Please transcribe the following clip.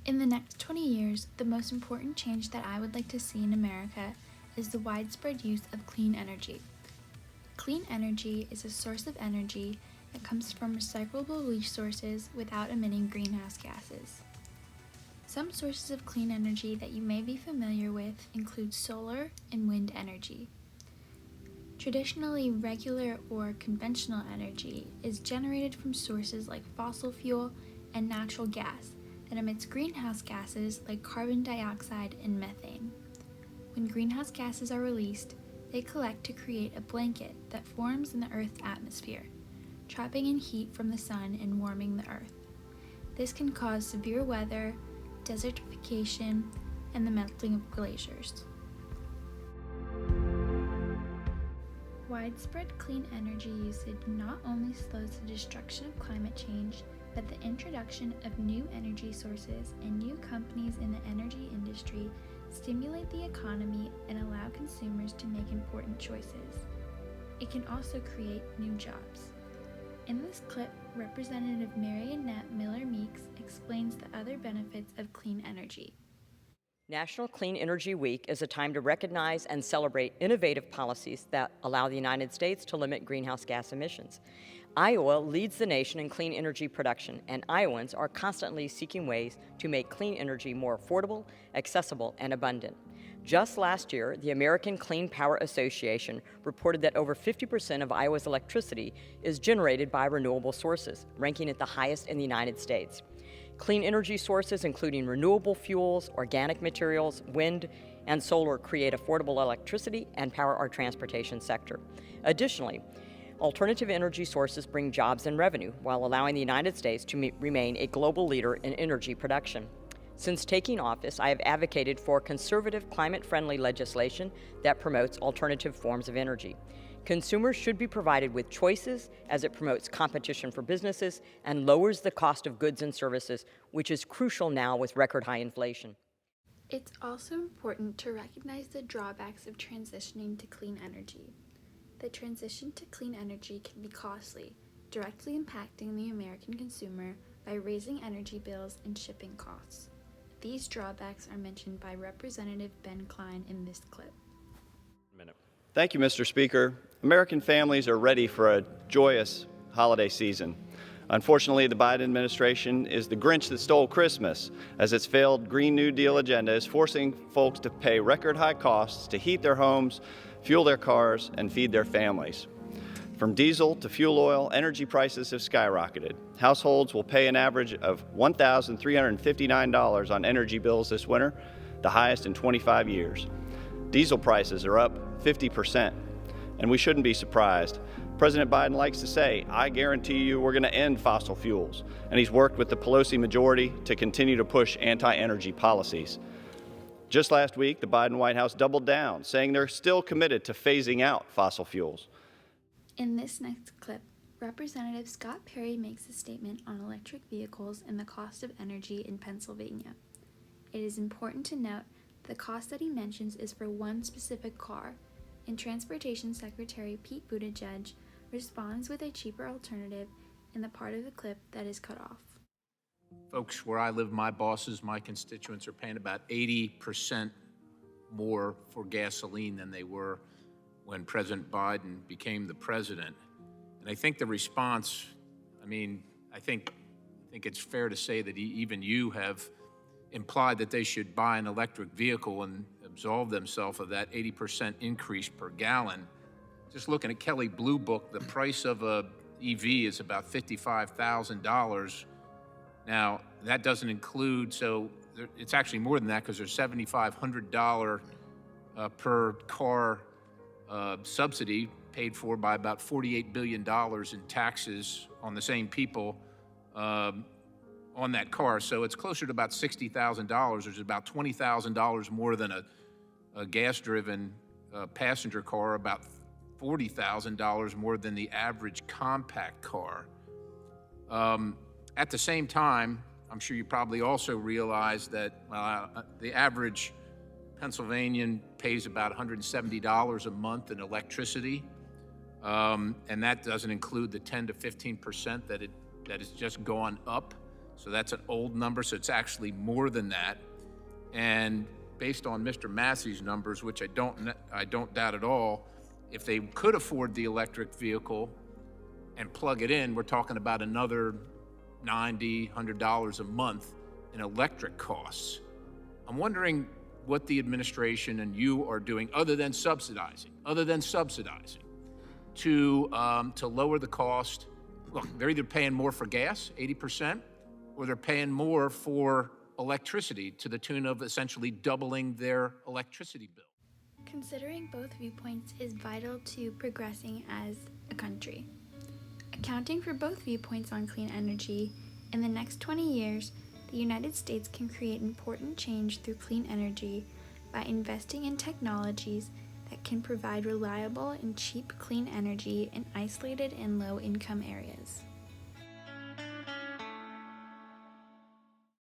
In the next 20 years, the most important change that I would like to see in America is the widespread use of clean energy. Clean energy is a source of energy that comes from recyclable resources without emitting greenhouse gases. Some sources of clean energy that you may be familiar with include solar and wind energy. Traditionally, regular or conventional energy is generated from sources like fossil fuel and natural gas that emits greenhouse gases like carbon dioxide and methane. When greenhouse gases are released, they collect to create a blanket that forms in the Earth's atmosphere, trapping in heat from the sun and warming the Earth. This can cause severe weather, desertification, and the melting of glaciers. Widespread clean energy usage not only slows the destruction of climate change, but the introduction of new energy sources and new companies in the energy industry stimulate the economy and allow consumers to make important choices. It can also create new jobs. In this clip, Representative Marionette Miller Meeks explains the other benefits of clean energy. National Clean Energy Week is a time to recognize and celebrate innovative policies that allow the United States to limit greenhouse gas emissions. Iowa leads the nation in clean energy production, and Iowans are constantly seeking ways to make clean energy more affordable, accessible, and abundant. Just last year, the American Clean Power Association reported that over 50% of Iowa's electricity is generated by renewable sources, ranking it the highest in the United States. Clean energy sources, including renewable fuels, organic materials, wind, and solar, create affordable electricity and power our transportation sector. Additionally, alternative energy sources bring jobs and revenue while allowing the United States to remain a global leader in energy production. Since taking office, I have advocated for conservative, climate-friendly legislation that promotes alternative forms of energy. Consumers should be provided with choices as it promotes competition for businesses and lowers the cost of goods and services, which is crucial now with record-high inflation. It's also important to recognize the drawbacks of transitioning to clean energy. The transition to clean energy can be costly, directly impacting the American consumer by raising energy bills and shipping costs. These drawbacks are mentioned by Representative Ben Cline in this clip. Thank you, Mr. Speaker. American families are ready for a joyous holiday season. Unfortunately, the Biden administration is the Grinch that stole Christmas, as its failed Green New Deal agenda is forcing folks to pay record high costs to heat their homes, fuel their cars, and feed their families. From diesel to fuel oil, energy prices have skyrocketed. Households will pay an average of $1,359 on energy bills this winter, the highest in 25 years. Diesel prices are up 50%, and we shouldn't be surprised. President Biden likes to say, "I guarantee you we're going to end fossil fuels," and he's worked with the Pelosi majority to continue to push anti-energy policies. Just last week, the Biden White House doubled down, saying they're still committed to phasing out fossil fuels. In this next clip, Representative Scott Perry makes a statement on electric vehicles and the cost of energy in Pennsylvania. It is important to note the cost that he mentions is for one specific car, and Transportation Secretary Pete Buttigieg responds with a cheaper alternative in the part of the clip that is cut off. Folks, where I live, my bosses, my constituents are paying about 80% more for gasoline than they were when President Biden became the president. And I think the response, I think it's fair to say that even you have implied that they should buy an electric vehicle and absolve themselves of that 80% increase per gallon. Just looking at Kelley Blue Book, the price of a EV is about $55,000. Now, that doesn't include, it's actually more than that because there's $7,500 per car subsidy paid for by about $48 billion in taxes on the same people on that car. So it's closer to about $60,000, which is about $20,000 more than a gas-driven passenger car, about $40,000 more than the average compact car. At the same time, I'm sure you probably also realize that the average Pennsylvanian pays about $170 a month in electricity, and that doesn't include the 10 to 15% that has just gone up So that's an old number, so it's actually more than that. And based on Mr. Massey's numbers, which I don't doubt at all, if they could afford the electric vehicle and plug it in, we're talking about another $90, $100 a month in electric costs. I'm wondering what the administration and you are doing other than subsidizing, to lower the cost. Look, they're either paying more for gas, 80%, or they're paying more for electricity to the tune of essentially doubling their electricity bill. Considering both viewpoints is vital to progressing as a country. Accounting for both viewpoints on clean energy, in the next 20 years, the United States can create important change through clean energy by investing in technologies that can provide reliable and cheap clean energy in isolated and low-income areas.